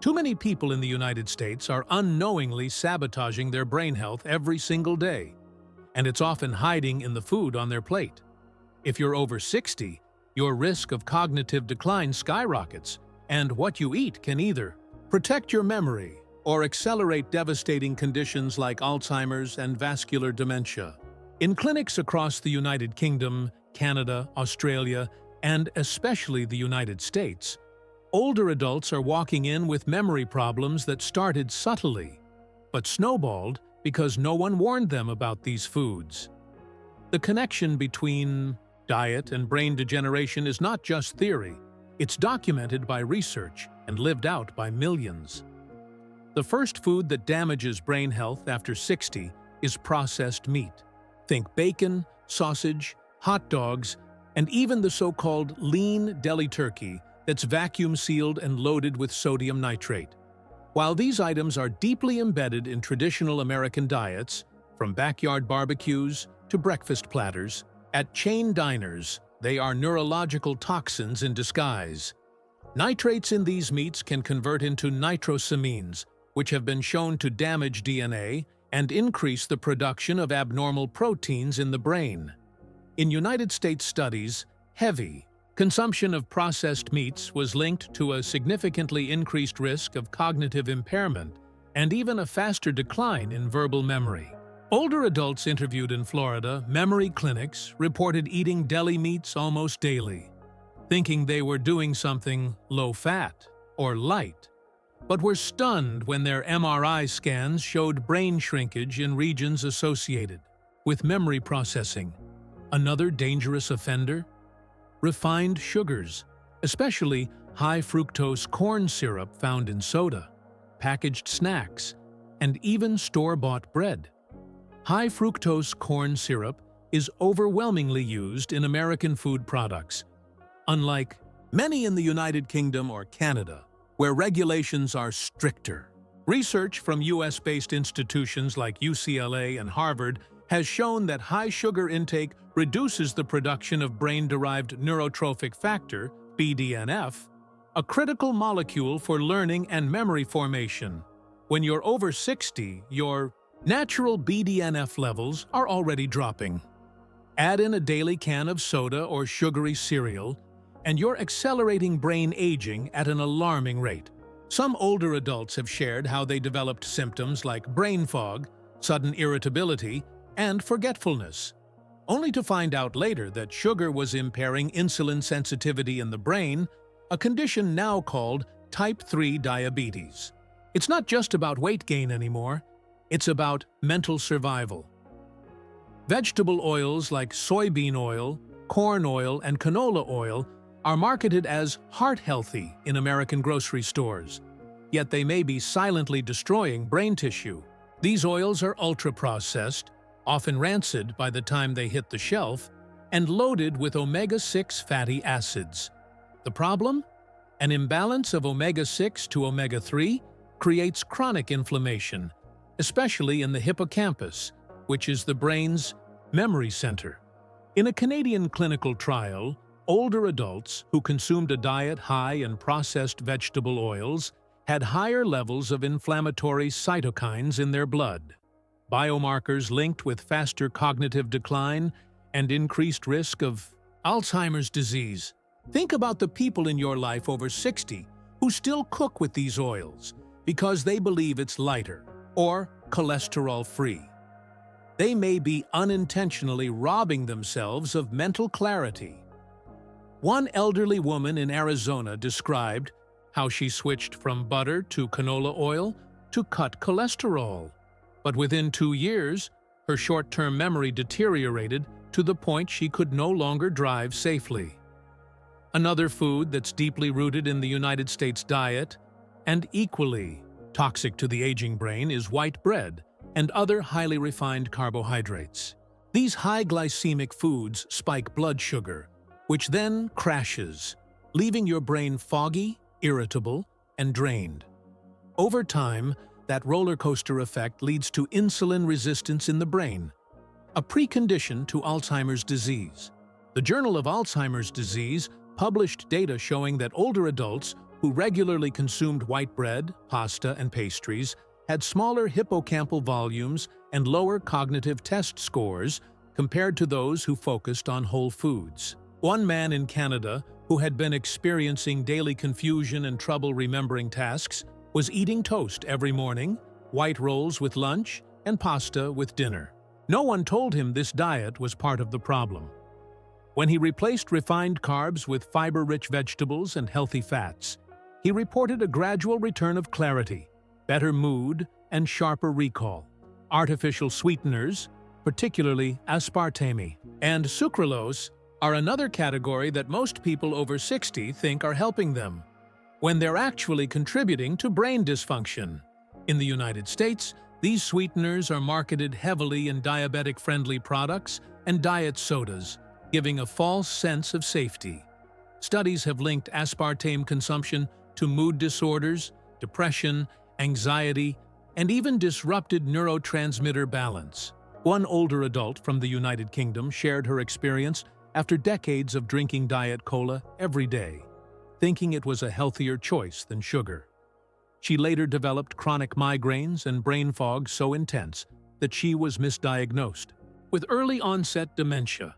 Too many people in the United States are unknowingly sabotaging their brain health every single day, and it's often hiding in the food on their plate. If you're over 60, your risk of cognitive decline skyrockets, and what you eat can either protect your memory or accelerate devastating conditions like Alzheimer's and vascular dementia. In clinics across the United Kingdom, Canada, Australia, and especially the United States, older adults are walking in with memory problems that started subtly, but snowballed because no one warned them about these foods. The connection between diet and brain degeneration is not just theory, it's documented by research and lived out by millions. The first food that damages brain health after 60 is processed meat. Think bacon, sausage, hot dogs, and even the so-called lean deli turkey that's vacuum-sealed and loaded with sodium nitrate. While these items are deeply embedded in traditional American diets, from backyard barbecues to breakfast platters, at chain diners, they are neurological toxins in disguise. Nitrates in these meats can convert into nitrosamines, which have been shown to damage DNA and increase the production of abnormal proteins in the brain. In United States studies, heavy consumption of processed meats was linked to a significantly increased risk of cognitive impairment and even a faster decline in verbal memory. Older adults interviewed in Florida memory clinics reported eating deli meats almost daily, thinking they were doing something low-fat or light, but were stunned when their MRI scans showed brain shrinkage in regions associated with memory processing. Another dangerous offender? Refined sugars, especially high-fructose corn syrup found in soda, packaged snacks, and even store-bought bread. High-fructose corn syrup is overwhelmingly used in American food products, unlike many in the United Kingdom or Canada, where regulations are stricter. Research from US-based institutions like UCLA and Harvard has shown that high sugar intake reduces the production of brain-derived neurotrophic factor, BDNF, a critical molecule for learning and memory formation. When you're over 60, your natural BDNF levels are already dropping. Add in a daily can of soda or sugary cereal, and you're accelerating brain aging at an alarming rate. Some older adults have shared how they developed symptoms like brain fog, sudden irritability, and forgetfulness, only to find out later that sugar was impairing insulin sensitivity in the brain, a condition now called type 3 diabetes. It's not just about weight gain anymore, it's about mental survival. Vegetable oils like soybean oil, corn oil, and canola oil are marketed as heart-healthy in American grocery stores, yet they may be silently destroying brain tissue. These oils are ultra-processed, often rancid by the time they hit the shelf, and loaded with omega-6 fatty acids. The problem? An imbalance of omega-6 to omega-3 creates chronic inflammation, especially in the hippocampus, which is the brain's memory center. In a Canadian clinical trial, older adults who consumed a diet high in processed vegetable oils had higher levels of inflammatory cytokines in their blood, biomarkers linked with faster cognitive decline and increased risk of Alzheimer's disease. Think about the people in your life over 60 who still cook with these oils because they believe it's lighter or cholesterol-free. They may be unintentionally robbing themselves of mental clarity. One elderly woman in Arizona described how she switched from butter to canola oil to cut cholesterol. But within 2 years, her short-term memory deteriorated to the point she could no longer drive safely. Another food that's deeply rooted in the United States diet and equally toxic to the aging brain is white bread and other highly refined carbohydrates. These high glycemic foods spike blood sugar, which then crashes, leaving your brain foggy, irritable, and drained. Over time, that roller coaster effect leads to insulin resistance in the brain, a precondition to Alzheimer's disease. The Journal of Alzheimer's Disease published data showing that older adults who regularly consumed white bread, pasta, and pastries had smaller hippocampal volumes and lower cognitive test scores compared to those who focused on whole foods. One man in Canada, who had been experiencing daily confusion and trouble remembering tasks, was eating toast every morning, white rolls with lunch, and pasta with dinner. No one told him this diet was part of the problem. When he replaced refined carbs with fiber-rich vegetables and healthy fats, he reported a gradual return of clarity, better mood, and sharper recall. Artificial sweeteners, particularly aspartame and sucralose, are another category that most people over 60 think are helping them, when they're actually contributing to brain dysfunction. In the United States, these sweeteners are marketed heavily in diabetic-friendly products and diet sodas, giving a false sense of safety. Studies have linked aspartame consumption to mood disorders, depression, anxiety, and even disrupted neurotransmitter balance. One older adult from the United Kingdom shared her experience after decades of drinking Diet Cola every day, thinking it was a healthier choice than sugar. She later developed chronic migraines and brain fog so intense that she was misdiagnosed with early-onset dementia.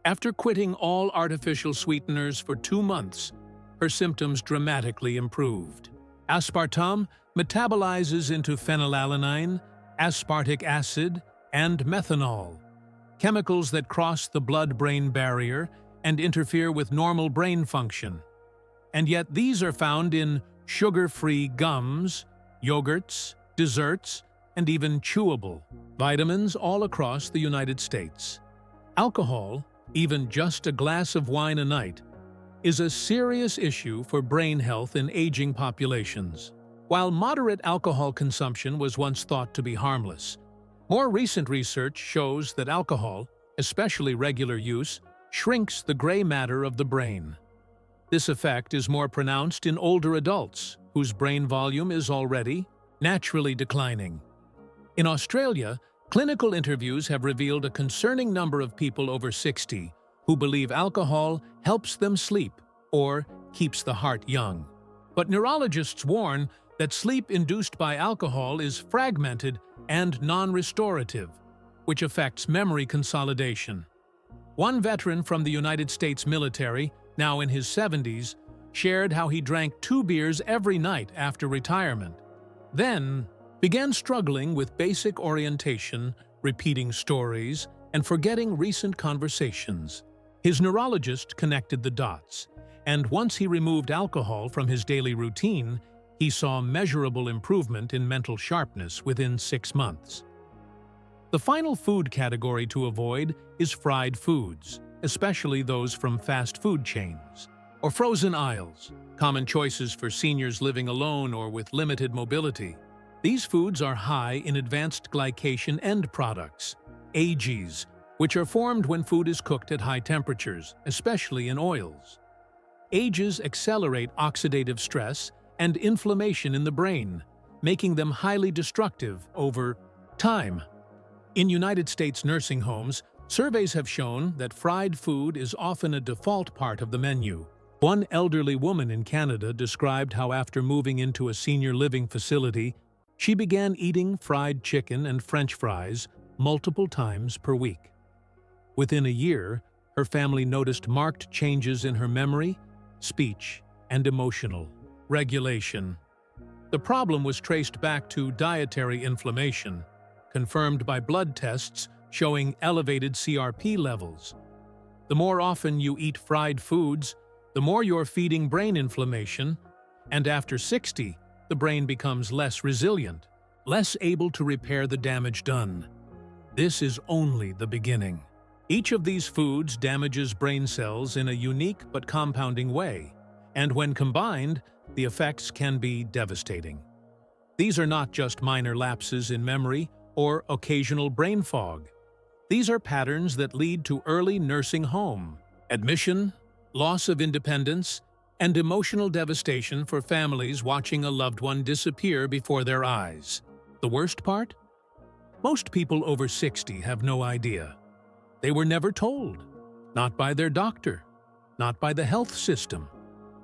After quitting all artificial sweeteners for 2 months, her symptoms dramatically improved. Aspartame metabolizes into phenylalanine, aspartic acid, and methanol, chemicals that cross the blood-brain barrier and interfere with normal brain function. And yet these are found in sugar-free gums, yogurts, desserts, and even chewable vitamins all across the United States. Alcohol, even just a glass of wine a night, is a serious issue for brain health in aging populations. While moderate alcohol consumption was once thought to be harmless, more recent research shows that alcohol, especially regular use, shrinks the gray matter of the brain. This effect is more pronounced in older adults, whose brain volume is already naturally declining. In Australia, clinical interviews have revealed a concerning number of people over 60 who believe alcohol helps them sleep or keeps the heart young. But neurologists warn that sleep induced by alcohol is fragmented and non-restorative, which affects memory consolidation. One veteran from the United States military, now in his 70s, shared how he drank 2 beers every night after retirement, then began struggling with basic orientation, repeating stories, and forgetting recent conversations. His neurologist connected the dots, and once he removed alcohol from his daily routine, he saw measurable improvement in mental sharpness within 6 months. The final food category to avoid is fried foods, especially those from fast food chains or frozen aisles, common choices for seniors living alone or with limited mobility. These foods are high in advanced glycation end products, AGEs, which are formed when food is cooked at high temperatures, especially in oils. AGEs accelerate oxidative stress and inflammation in the brain, making them highly destructive over time. In United States nursing homes, surveys have shown that fried food is often a default part of the menu. One elderly woman in Canada described how after moving into a senior living facility, she began eating fried chicken and French fries multiple times per week. Within a year, her family noticed marked changes in her memory, speech, and emotional regulation. The problem was traced back to dietary inflammation, confirmed by blood tests showing elevated CRP levels. The more often you eat fried foods, the more you're feeding brain inflammation, and after 60, the brain becomes less resilient, less able to repair the damage done. This is only the beginning. Each of these foods damages brain cells in a unique but compounding way, and when combined, the effects can be devastating. These are not just minor lapses in memory or occasional brain fog. These are patterns that lead to early nursing home, admission, loss of independence, and emotional devastation for families watching a loved one disappear before their eyes. The worst part? Most people over 60 have no idea. They were never told, not by their doctor, not by the health system.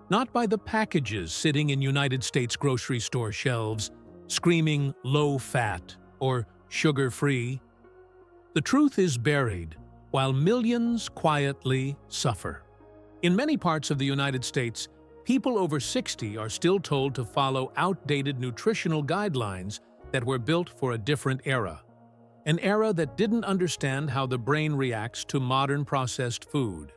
not by the packages sitting in United States grocery store shelves, screaming low-fat or sugar-free. The truth is buried, while millions quietly suffer. In many parts of the United States, people over 60 are still told to follow outdated nutritional guidelines that were built for a different era. An era that didn't understand how the brain reacts to modern processed food.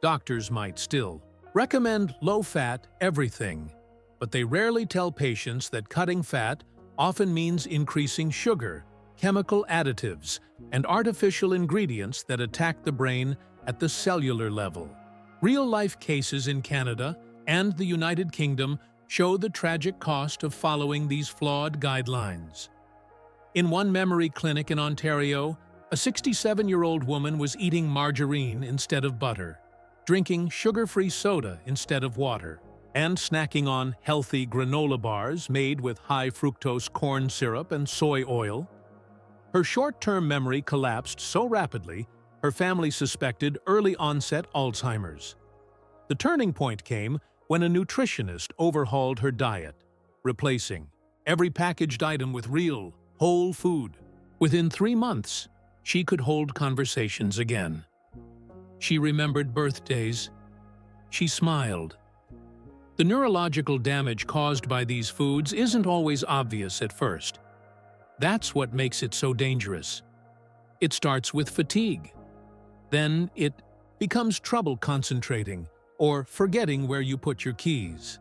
Doctors might still recommend low-fat everything, but they rarely tell patients that cutting fat often means increasing sugar, chemical additives, and artificial ingredients that attack the brain at the cellular level. Real-life cases in Canada and the United Kingdom show the tragic cost of following these flawed guidelines. In one memory clinic in Ontario, a 67-year-old woman was eating margarine instead of butter, drinking sugar-free soda instead of water, and snacking on healthy granola bars made with high-fructose corn syrup and soy oil. Her short-term memory collapsed so rapidly, her family suspected early-onset Alzheimer's. The turning point came when a nutritionist overhauled her diet, replacing every packaged item with real, whole food. Within 3 months, she could hold conversations again. She remembered birthdays. She smiled. The neurological damage caused by these foods isn't always obvious at first. That's what makes it so dangerous. It starts with fatigue. Then it becomes trouble concentrating or forgetting where you put your keys.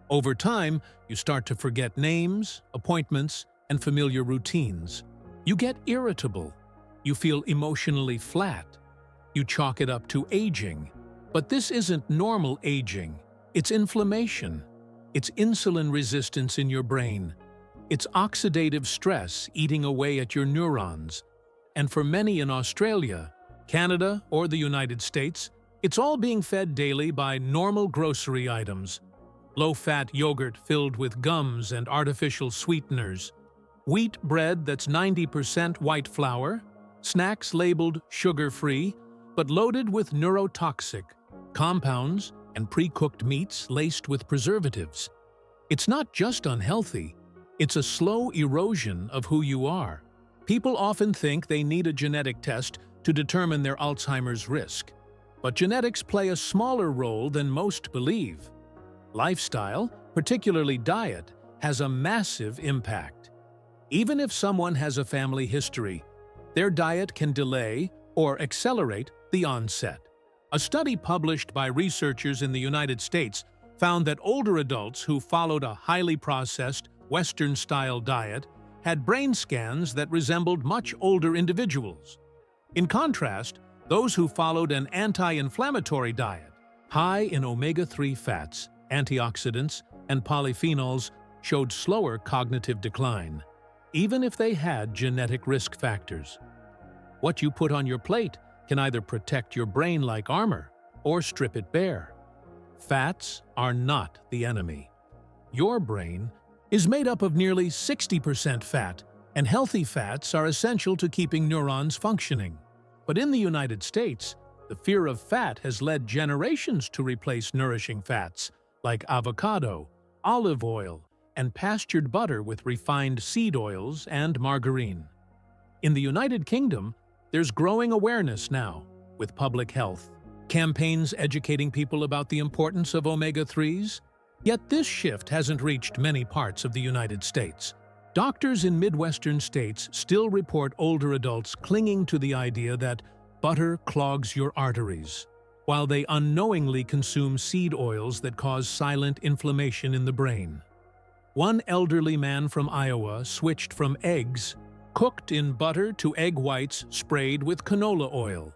Over time, you start to forget names, appointments, and familiar routines. You get irritable. You feel emotionally flat. You chalk it up to aging. But this isn't normal aging. It's inflammation. It's insulin resistance in your brain. It's oxidative stress eating away at your neurons. And for many in Australia, Canada, or the United States, it's all being fed daily by normal grocery items. Low-fat yogurt filled with gums and artificial sweeteners, wheat bread that's 90% white flour, snacks labeled sugar-free, but loaded with neurotoxic compounds and pre-cooked meats laced with preservatives. It's not just unhealthy, it's a slow erosion of who you are. People often think they need a genetic test to determine their Alzheimer's risk. But genetics play a smaller role than most believe. Lifestyle, particularly diet, has a massive impact. Even if someone has a family history, their diet can delay or accelerate the onset. A study published by researchers in the United States found that older adults who followed a highly processed, Western-style diet had brain scans that resembled much older individuals. In contrast, those who followed an anti-inflammatory diet, high in omega-3 fats, antioxidants, and polyphenols, showed slower cognitive decline, even if they had genetic risk factors. What you put on your plate can either protect your brain like armor or strip it bare. Fats are not the enemy. Your brain is made up of nearly 60% fat, and healthy fats are essential to keeping neurons functioning. But in the United States, the fear of fat has led generations to replace nourishing fats like avocado, olive oil, and pastured butter with refined seed oils and margarine. In the United Kingdom, there's growing awareness now, with public health campaigns educating people about the importance of omega-3s. Yet this shift hasn't reached many parts of the United States. Doctors in Midwestern states still report older adults clinging to the idea that butter clogs your arteries, while they unknowingly consume seed oils that cause silent inflammation in the brain. One elderly man from Iowa switched from eggs cooked in butter to egg whites sprayed with canola oil.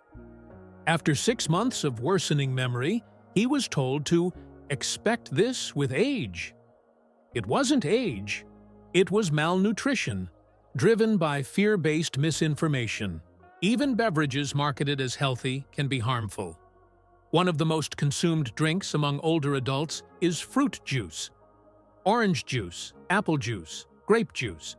After 6 months of worsening memory, he was told to expect this with age. It wasn't age. It was malnutrition, driven by fear-based misinformation. Even beverages marketed as healthy can be harmful. One of the most consumed drinks among older adults is fruit juice. Orange juice, apple juice, grape juice.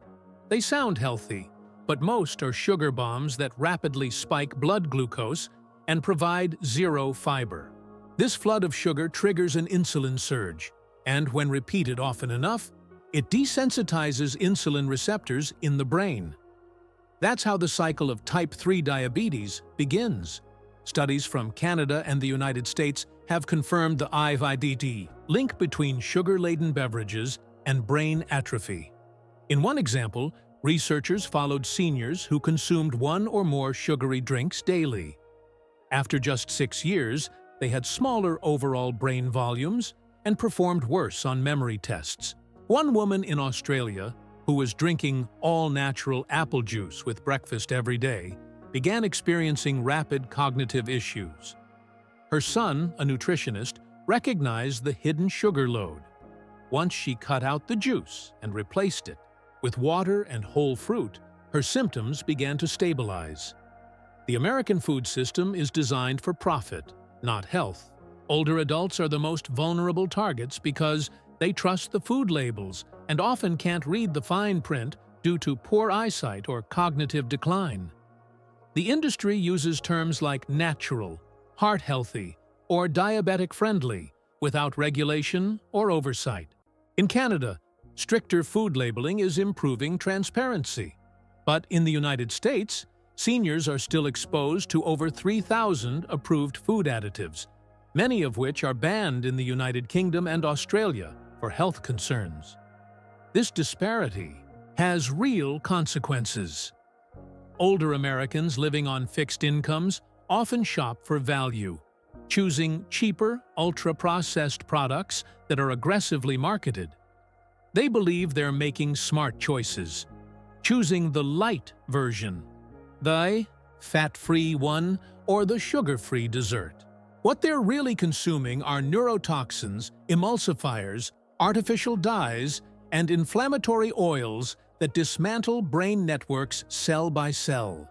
They sound healthy, but most are sugar bombs that rapidly spike blood glucose and provide zero fiber. This flood of sugar triggers an insulin surge, and when repeated often enough, it desensitizes insulin receptors in the brain. That's how the cycle of type 3 diabetes begins. Studies from Canada and the United States have confirmed the IVDD link between sugar-laden beverages and brain atrophy. In one example, researchers followed seniors who consumed one or more sugary drinks daily. After just 6 years, they had smaller overall brain volumes and performed worse on memory tests. One woman in Australia, who was drinking all-natural apple juice with breakfast every day, began experiencing rapid cognitive issues. Her son, a nutritionist, recognized the hidden sugar load. Once she cut out the juice and replaced it with water and whole fruit, her symptoms began to stabilize. The American food system is designed for profit, not health. Older adults are the most vulnerable targets because they trust the food labels and often can't read the fine print due to poor eyesight or cognitive decline. The industry uses terms like natural, heart-healthy, or diabetic-friendly without regulation or oversight. In Canada, stricter food labeling is improving transparency. But in the United States, seniors are still exposed to over 3,000 approved food additives, many of which are banned in the United Kingdom and Australia for health concerns. This disparity has real consequences. Older Americans living on fixed incomes often shop for value, choosing cheaper, ultra-processed products that are aggressively marketed. They believe they're making smart choices, choosing the light version, the fat-free one, or the sugar-free dessert. What they're really consuming are neurotoxins, emulsifiers, artificial dyes, and inflammatory oils that dismantle brain networks cell by cell.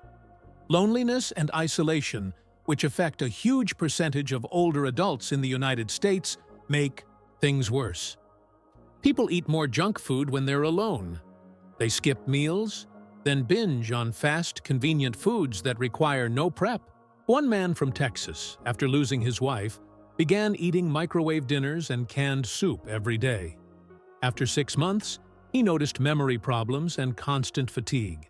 Loneliness and isolation, which affect a huge percentage of older adults in the United States, make things worse. People eat more junk food when they're alone. They skip meals, then binge on fast, convenient foods that require no prep. One man from Texas, after losing his wife, began eating microwave dinners and canned soup every day. After 6 months, he noticed memory problems and constant fatigue.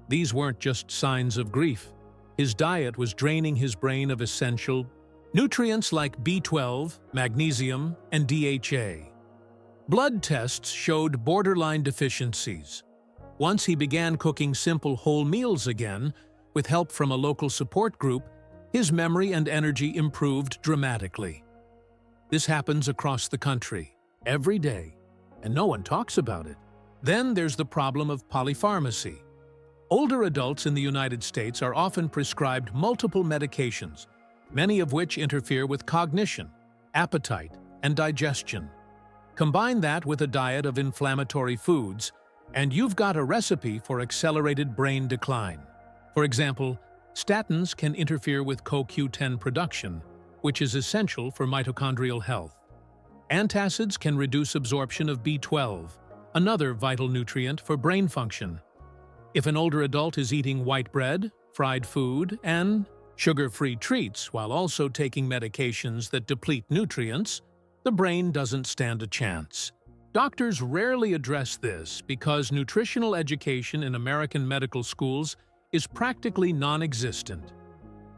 These weren't just signs of grief. His diet was draining his brain of essential nutrients like B12, magnesium, and DHA. Blood tests showed borderline deficiencies. Once he began cooking simple whole meals again, with help from a local support group, his memory and energy improved dramatically. This happens across the country, every day, and no one talks about it. Then there's the problem of polypharmacy. Older adults in the United States are often prescribed multiple medications, many of which interfere with cognition, appetite, and digestion. Combine that with a diet of inflammatory foods, and you've got a recipe for accelerated brain decline. For example, statins can interfere with CoQ10 production, which is essential for mitochondrial health. Antacids can reduce absorption of B12, another vital nutrient for brain function. If an older adult is eating white bread, fried food, and sugar-free treats while also taking medications that deplete nutrients, the brain doesn't stand a chance. Doctors rarely address this because nutritional education in American medical schools is practically non-existent.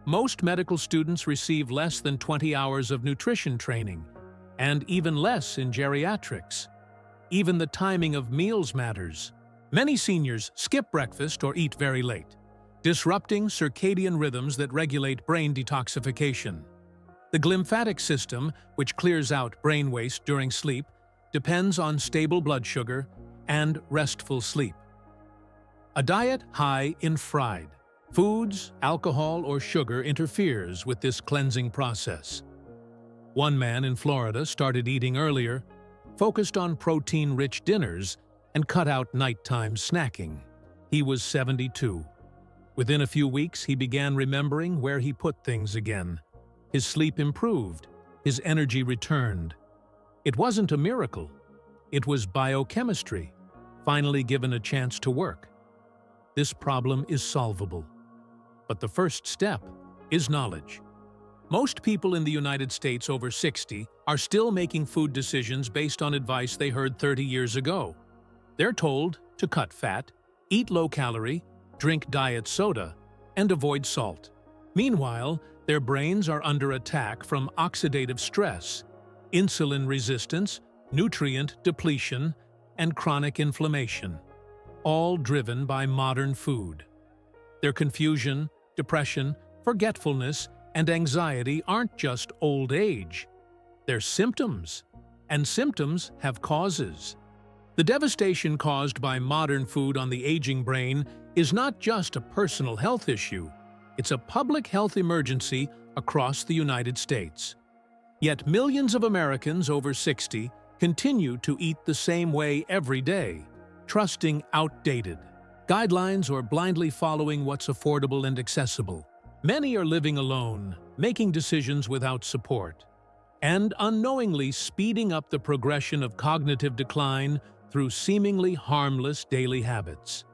Most medical students receive less than 20 hours of nutrition training, and even less in geriatrics. Even the timing of meals matters. Many seniors skip breakfast or eat very late, disrupting circadian rhythms that regulate brain detoxification. The glymphatic system, which clears out brain waste during sleep, depends on stable blood sugar and restful sleep. A diet high in fried foods, alcohol, or sugar interferes with this cleansing process. One man in Florida started eating earlier, focused on protein-rich dinners, and cut out nighttime snacking. He was 72. Within a few weeks, he began remembering where he put things again. His sleep improved. His energy returned. It wasn't a miracle. It was biochemistry, finally given a chance to work. This problem is solvable. But the first step is knowledge. Most people in the United States over 60 are still making food decisions based on advice they heard 30 years ago. They're told to cut fat, eat low-calorie, drink diet soda, and avoid salt. Meanwhile, their brains are under attack from oxidative stress, insulin resistance, nutrient depletion, and chronic inflammation, all driven by modern food. Their confusion, depression, forgetfulness, and anxiety aren't just old age. They're symptoms, and symptoms have causes. The devastation caused by modern food on the aging brain is not just a personal health issue, it's a public health emergency across the United States. Yet millions of Americans over 60 continue to eat the same way every day, trusting outdated guidelines or blindly following what's affordable and accessible. Many are living alone, making decisions without support, and unknowingly speeding up the progression of cognitive decline through seemingly harmless daily habits.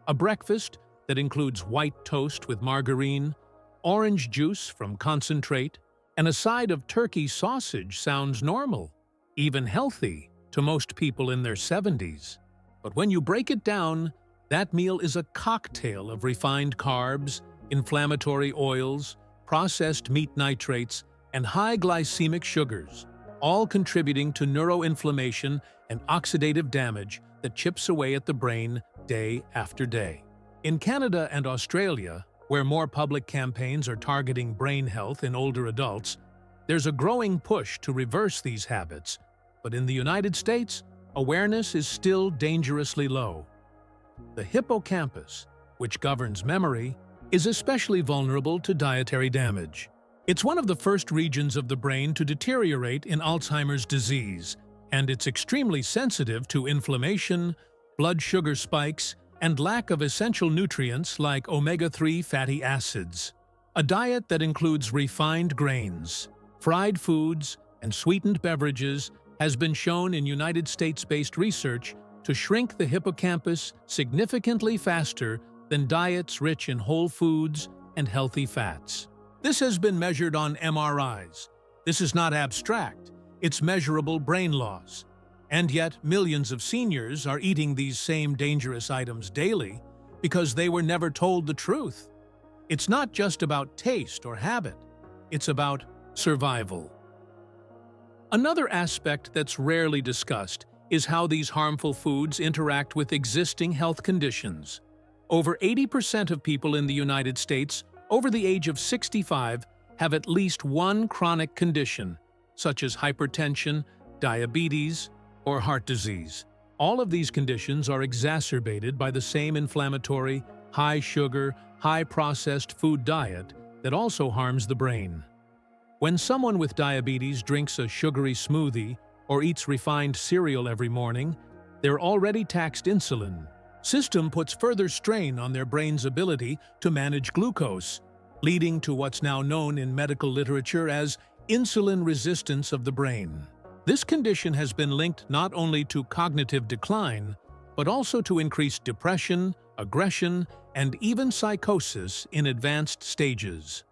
A breakfast that includes white toast with margarine, orange juice from concentrate, and a side of turkey sausage sounds normal, even healthy, to most people in their 70s. But when you break it down, that meal is a cocktail of refined carbs, inflammatory oils, processed meat nitrates, and high glycemic sugars, all contributing to neuroinflammation and oxidative damage that chips away at the brain day after day. In Canada and Australia, where more public campaigns are targeting brain health in older adults, there's a growing push to reverse these habits. But in the United States, awareness is still dangerously low. The hippocampus, which governs memory, is especially vulnerable to dietary damage. It's one of the first regions of the brain to deteriorate in Alzheimer's disease, and it's extremely sensitive to inflammation, blood sugar spikes, and lack of essential nutrients like omega-3 fatty acids. A diet that includes refined grains, fried foods, and sweetened beverages has been shown in United States-based research to shrink the hippocampus significantly faster than diets rich in whole foods and healthy fats. This has been measured on MRIs. This is not abstract, it's measurable brain loss. And yet, millions of seniors are eating these same dangerous items daily because they were never told the truth. It's not just about taste or habit, it's about survival. Another aspect that's rarely discussed is how these harmful foods interact with existing health conditions. Over 80% of people in the United States over the age of 65 have at least one chronic condition, such as hypertension, diabetes, or heart disease. All of these conditions are exacerbated by the same inflammatory, high-sugar, high-processed food diet that also harms the brain. When someone with diabetes drinks a sugary smoothie or eats refined cereal every morning, their already taxed insulin system puts further strain on their brain's ability to manage glucose, leading to what's now known in medical literature as insulin resistance of the brain. This condition has been linked not only to cognitive decline, but also to increased depression, aggression, and even psychosis in advanced stages.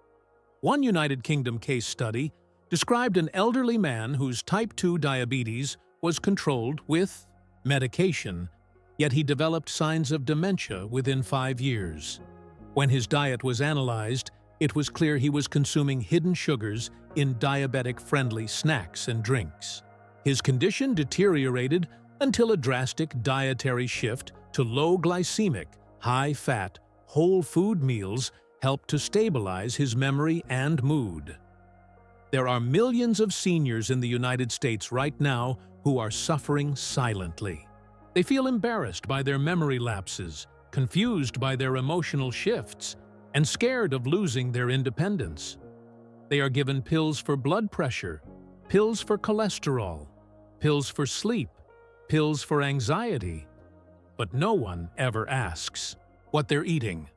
One United Kingdom case study described an elderly man whose type 2 diabetes was controlled with medication, yet he developed signs of dementia within 5 years. When his diet was analyzed, it was clear he was consuming hidden sugars in diabetic-friendly snacks and drinks. His condition deteriorated until a drastic dietary shift to low-glycemic, high-fat, whole food meals helped to stabilize his memory and mood. There are millions of seniors in the United States right now who are suffering silently. They feel embarrassed by their memory lapses, confused by their emotional shifts, and scared of losing their independence. They are given pills for blood pressure, pills for cholesterol, pills for sleep, pills for anxiety. But no one ever asks what they're eating.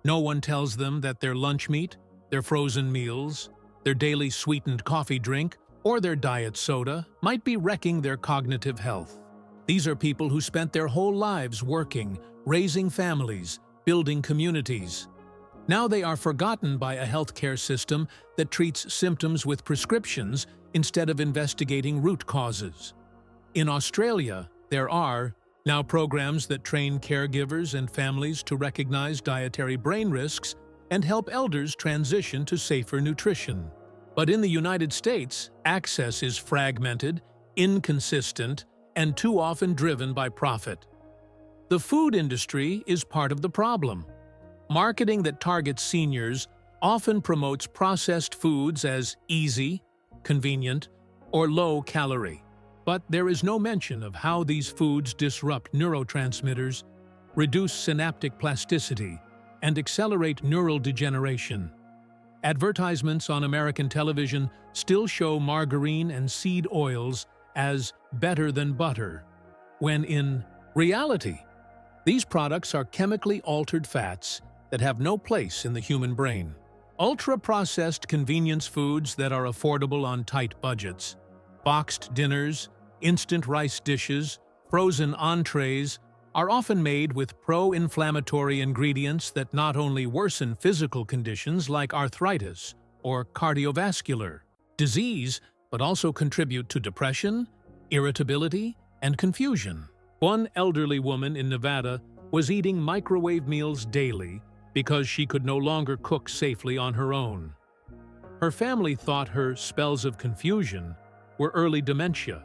No one tells them that their lunch meat, their frozen meals, their daily sweetened coffee drink, or their diet soda might be wrecking their cognitive health. These are people who spent their whole lives working, raising families, building communities. Now they are forgotten by a healthcare system that treats symptoms with prescriptions instead of investigating root causes. In Australia, there are now programs that train caregivers and families to recognize dietary brain risks and help elders transition to safer nutrition. But in the United States, access is fragmented, inconsistent, and too often driven by profit. The food industry is part of the problem. Marketing that targets seniors often promotes processed foods as easy, convenient, or low-calorie. But there is no mention of how these foods disrupt neurotransmitters, reduce synaptic plasticity, and accelerate neural degeneration. Advertisements on American television still show margarine and seed oils as better than butter, when in reality, these products are chemically altered fats that have no place in the human brain. Ultra-processed convenience foods that are affordable on tight budgets, boxed dinners, instant rice dishes, frozen entrees, are often made with pro-inflammatory ingredients that not only worsen physical conditions like arthritis or cardiovascular disease, but also contribute to depression, irritability, and confusion. One elderly woman in Nevada was eating microwave meals daily because she could no longer cook safely on her own. Her family thought her spells of confusion were early dementia.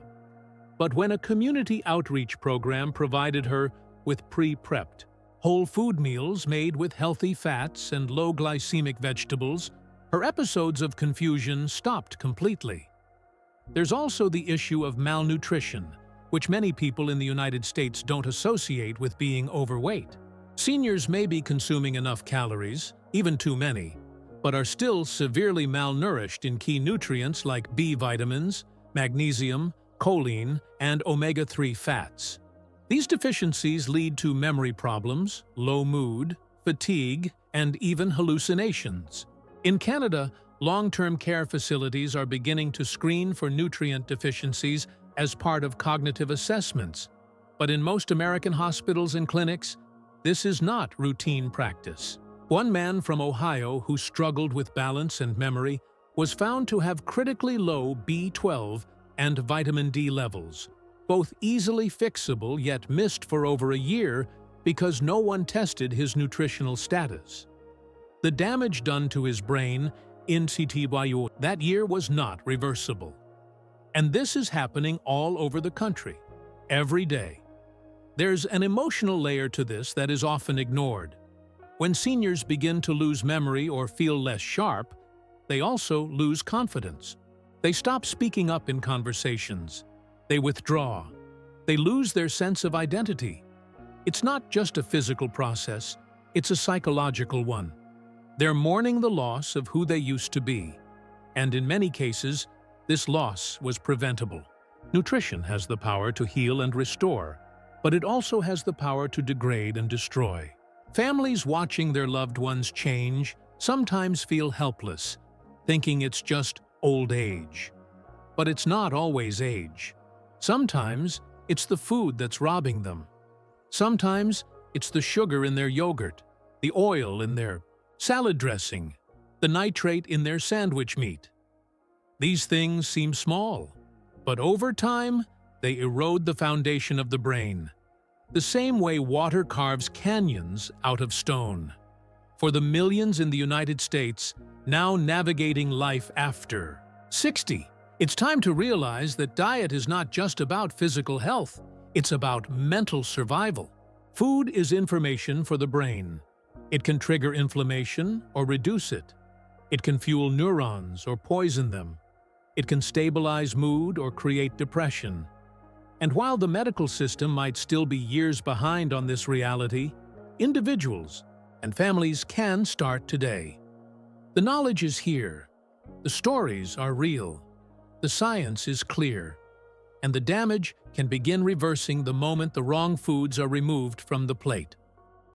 But when a community outreach program provided her with pre-prepped, whole food meals made with healthy fats and low glycemic vegetables, her episodes of confusion stopped completely. There's also the issue of malnutrition, which many people in the United States don't associate with being overweight. Seniors may be consuming enough calories, even too many, but are still severely malnourished in key nutrients like B vitamins, magnesium, choline, and omega-3 fats. These deficiencies lead to memory problems, low mood, fatigue, and even hallucinations. In Canada, long-term care facilities are beginning to screen for nutrient deficiencies as part of cognitive assessments. But in most American hospitals and clinics, this is not routine practice. One man from Ohio who struggled with balance and memory was found to have critically low B12 and vitamin D levels, both easily fixable yet missed for over a year because no one tested his nutritional status. The damage done to his brain in CTYU that year was not reversible. And this is happening all over the country, every day. There's an emotional layer to this that is often ignored. When seniors begin to lose memory or feel less sharp, they also lose confidence. They stop speaking up in conversations. They withdraw. They lose their sense of identity. It's not just a physical process, it's a psychological one. They're mourning the loss of who they used to be. And in many cases, this loss was preventable. Nutrition has the power to heal and restore, but it also has the power to degrade and destroy. Families watching their loved ones change sometimes feel helpless, thinking it's just old age. But it's not always age. Sometimes it's the food that's robbing them. Sometimes it's the sugar in their yogurt, the oil in their salad dressing, the nitrate in their sandwich meat. These things seem small, but over time, they erode the foundation of the brain, the same way water carves canyons out of stone. For the millions in the United States now navigating life after 60, it's time to realize that diet is not just about physical health, it's about mental survival. Food is information for the brain. It can trigger inflammation or reduce it. It can fuel neurons or poison them. It can stabilize mood or create depression. And while the medical system might still be years behind on this reality, individuals and families can start today. The knowledge is here. The stories are real. The science is clear. And the damage can begin reversing the moment the wrong foods are removed from the plate.